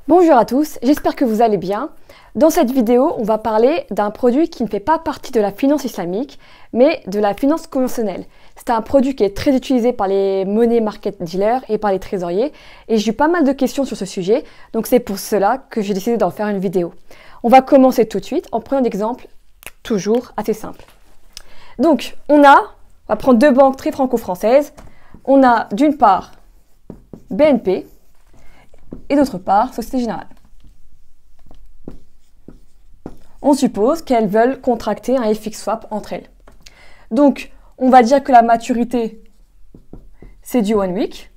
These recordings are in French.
Bonjour à tous, j'espère que vous allez bien. Dans cette vidéo, on va parler d'un produit qui ne fait pas partie de la finance islamique, mais de la finance conventionnelle. C'est un produit qui est très utilisé par les money market dealers et par les trésoriers, et j'ai eu pas mal de questions sur ce sujet, donc c'est pour cela que j'ai décidé d'en faire une vidéo. On va commencer tout de suite en prenant un exemple toujours assez simple. Donc, on va prendre deux banques très franco-françaises. On a d'une part BNP, et d'autre part, Société Générale. On suppose qu'elles veulent contracter un FX swap entre elles. Donc, on va dire que la maturité, c'est du 1 week.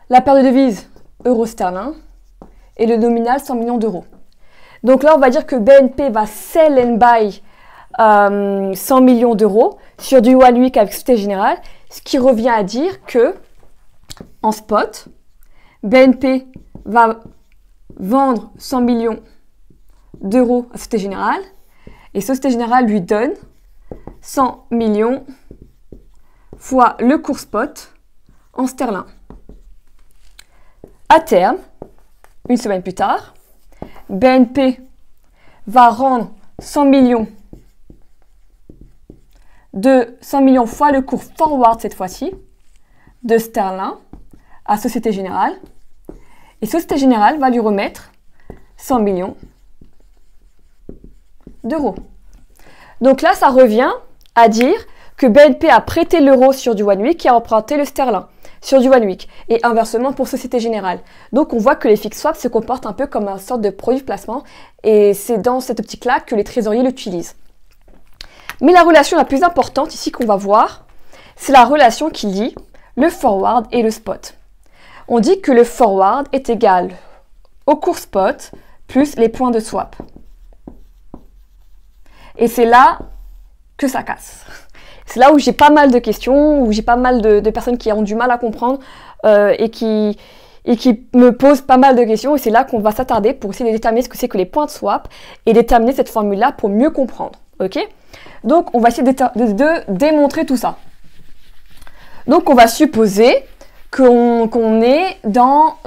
La paire de devises, euro-sterling. Et le nominal, 100 millions d'euros. Donc là, on va dire que BNP va sell and buy 100 millions d'euros sur du 1 week avec Société Générale, ce qui revient à dire que, en spot, BNP va vendre 100 millions d'euros à Société Générale et Société Générale lui donne 100 millions fois le cours spot en sterling. À terme, une semaine plus tard, BNP va rendre 100 millions fois le cours forward cette fois-ci de sterling à Société Générale. Et Société Générale va lui remettre 100 millions d'euros. Donc là, ça revient à dire que BNP a prêté l'euro sur du 1 week et a emprunté le sterling sur du 1 week. Et inversement pour Société Générale. Donc on voit que les fix swaps se comportent un peu comme une sorte de produit de placement. Et c'est dans cette optique-là que les trésoriers l'utilisent. Mais la relation la plus importante ici qu'on va voir, c'est la relation qui lie le forward et le spot. On dit que le forward est égal au cours spot plus les points de swap. Et c'est là que ça casse. C'est là où j'ai pas mal de questions, où j'ai pas mal de personnes qui ont du mal à comprendre et qui me posent pas mal de questions. Et c'est là qu'on va s'attarder pour essayer de déterminer ce que c'est que les points de swap et déterminer cette formule-là pour mieux comprendre. Ok ? Donc, on va essayer de démontrer tout ça. Donc, on va supposer qu'on est dans,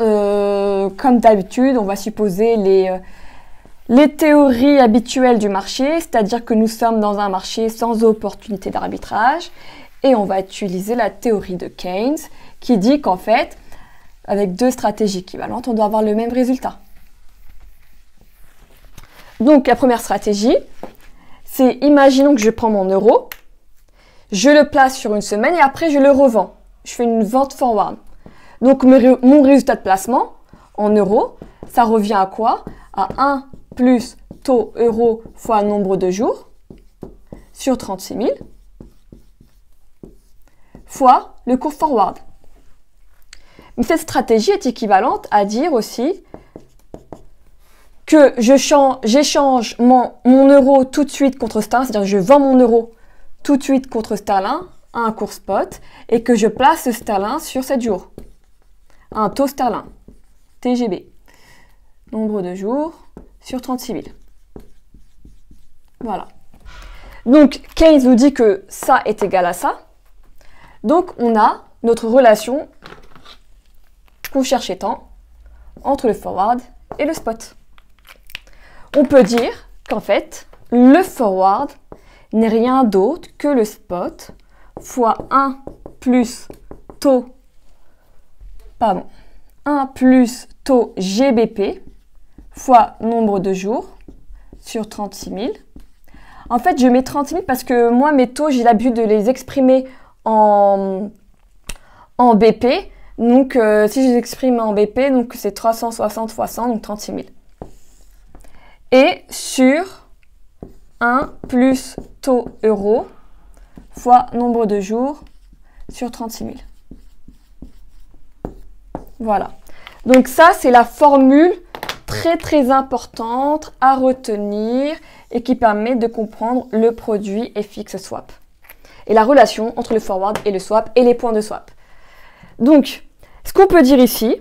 comme d'habitude, on va supposer les théories habituelles du marché, c'est-à-dire que nous sommes dans un marché sans opportunité d'arbitrage, et on va utiliser la théorie de Keynes, qui dit qu'en fait, avec deux stratégies équivalentes, on doit avoir le même résultat. Donc, la première stratégie, c'est, imaginons que je prends mon euro, je le place sur une semaine, et après je le revends. Je fais une vente forward. Donc, mon résultat de placement en euros, ça revient à quoi? À 1 plus taux euro fois nombre de jours sur 36 000 fois le cours forward. Mais cette stratégie est équivalente à dire aussi que j'échange mon euro tout de suite contre sterling, c'est-à-dire que je vends mon euro tout de suite contre sterling à un cours spot et que je place ce sterling sur 7 jours. Un taux sterling, TGB, nombre de jours sur 36 000. Voilà. Donc, Keynes nous dit que ça est égal à ça. Donc, on a notre relation qu'on cherchait tant entre le forward et le spot. On peut dire qu'en fait, le forward n'est rien d'autre que le spot fois 1 plus taux 1 plus taux GBP fois nombre de jours sur 36 000. En fait, je mets 36 000 parce que moi, mes taux, j'ai l'habitude de les exprimer en BP. Donc, si je les exprime en BP, donc c'est 360 fois 100, donc 36 000. Et sur 1 plus taux euro fois nombre de jours sur 36 000. Voilà. Donc ça, c'est la formule très importante à retenir et qui permet de comprendre le produit FX swap. Et la relation entre le forward et le swap et les points de swap. Donc, ce qu'on peut dire ici,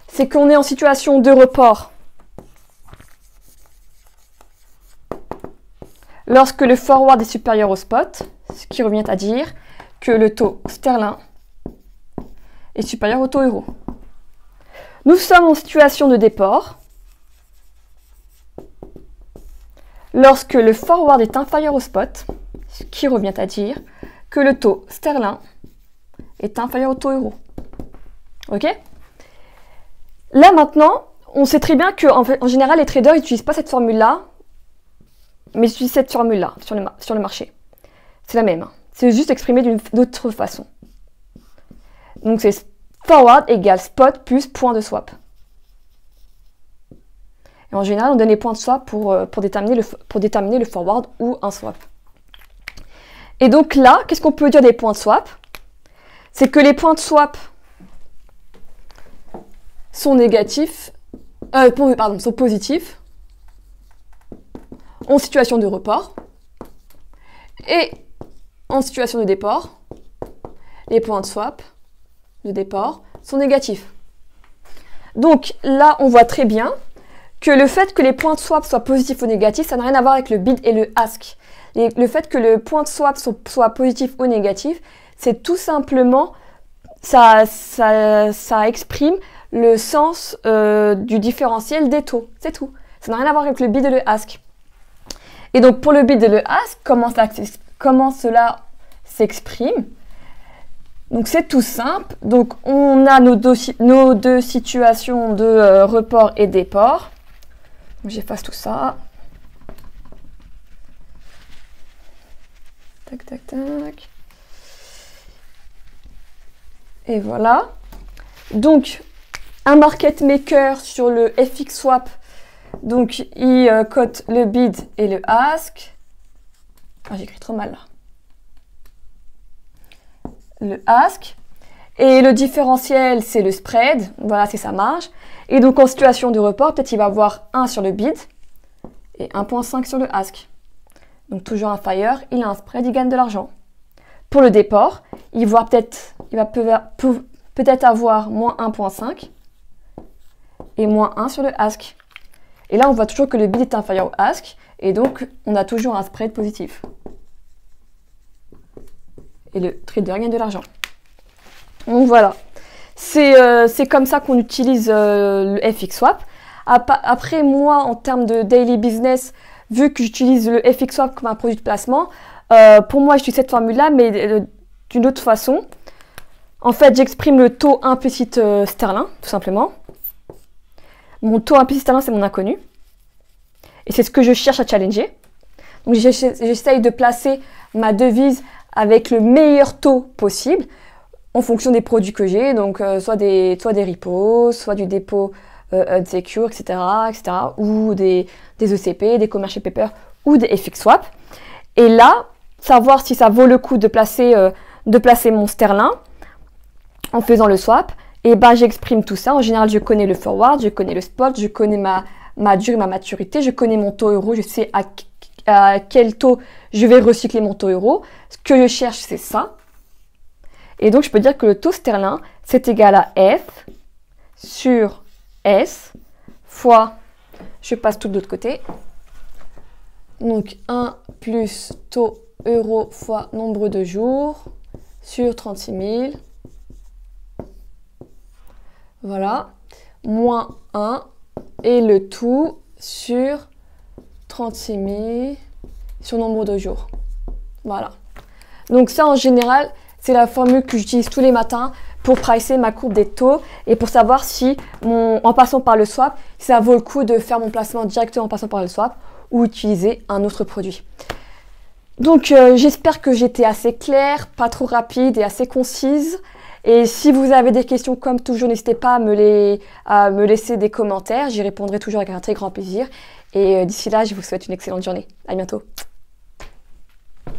c'est qu'on est en situation de report lorsque le forward est supérieur au spot, ce qui revient à dire que le taux sterling est supérieur au taux euro. Nous sommes en situation de déport lorsque le forward est inférieur au spot, ce qui revient à dire que le taux sterling est inférieur au taux euro. Ok? Là maintenant, on sait très bien qu'en général, les traders n'utilisent pas cette formule-là, mais ils utilisent cette formule-là sur le marché. C'est la même. Hein. C'est juste exprimé d'une autre façon. Donc c'est forward égale spot plus point de swap. Et en général, on donne les points de swap pour déterminer le forward ou un swap. Et donc là, qu'est-ce qu'on peut dire des points de swap? C'est que les points de swap sont négatifs, sont positifs en situation de report et en situation de déport, les points de swap de déport sont négatifs. Donc là, on voit très bien que le fait que les points de swap soient positifs ou négatifs, ça n'a rien à voir avec le bid et le ask. Et le fait que le point de swap soit positif ou négatif, c'est tout simplement, ça exprime le sens du différentiel des taux. C'est tout. Ça n'a rien à voir avec le bid et le ask. Et donc pour le bid et le ask, comment cela s'exprime? Donc c'est tout simple. Donc on a nos deux situations de report et déport. J'efface tout ça. Tac, tac, tac. Et voilà. Donc un market maker sur le FX swap, donc il cote le bid et le ask. Ah, j'écris trop mal là. Le ask. Et le différentiel, c'est le spread. Voilà, c'est sa marge. Et donc en situation de report, peut-être il va avoir 1 sur le bid et 1,5 sur le ask. Donc toujours inférieur, il a un spread, il gagne de l'argent. Pour le déport, il va peut-être avoir moins 1,5 et moins 1 sur le ask. Et là, on voit toujours que le bid est inférieur au ask et donc on a toujours un spread positif. Et le trader gagne de l'argent. Donc voilà, c'est comme ça qu'on utilise le FX swap. Après, moi, en termes de daily business, vu que j'utilise le FX swap comme un produit de placement, pour moi, j'utilise cette formule-là, mais d'une autre façon. En fait, j'exprime le taux implicite sterling, tout simplement. Mon taux implicite sterling, c'est mon inconnu. Et c'est ce que je cherche à challenger. Donc, j'essaye de placer ma devise avec le meilleur taux possible en fonction des produits que j'ai. Donc, soit des repos, soit du dépôt unsecure, etc., ou des ECP, des commercial paper ou des FX swap. Et là, savoir si ça vaut le coup de placer mon sterling en faisant le swap, et ben j'exprime tout ça. En général, je connais le forward, je connais le spot, je connais ma durée, ma maturité, je connais mon taux euro, je sais à quel taux je vais recycler mon taux euro. Ce que je cherche, c'est ça. Et donc, je peux dire que le taux sterling, c'est égal à F sur S fois, je passe tout de l'autre côté, donc 1 plus taux euro fois nombre de jours sur 36 000, voilà, moins 1 et le tout sur 36 000 sur nombre de jours. Voilà. Donc ça, en général, c'est la formule que j'utilise tous les matins pour pricer ma courbe des taux et pour savoir si, en passant par le swap, ça vaut le coup de faire mon placement directement en passant par le swap ou utiliser un autre produit. Donc j'espère que j'étais assez claire, pas trop rapide et assez concise. Et si vous avez des questions, comme toujours, n'hésitez pas à me laisser des commentaires. J'y répondrai toujours avec un très grand plaisir. Et d'ici là, je vous souhaite une excellente journée. À bientôt.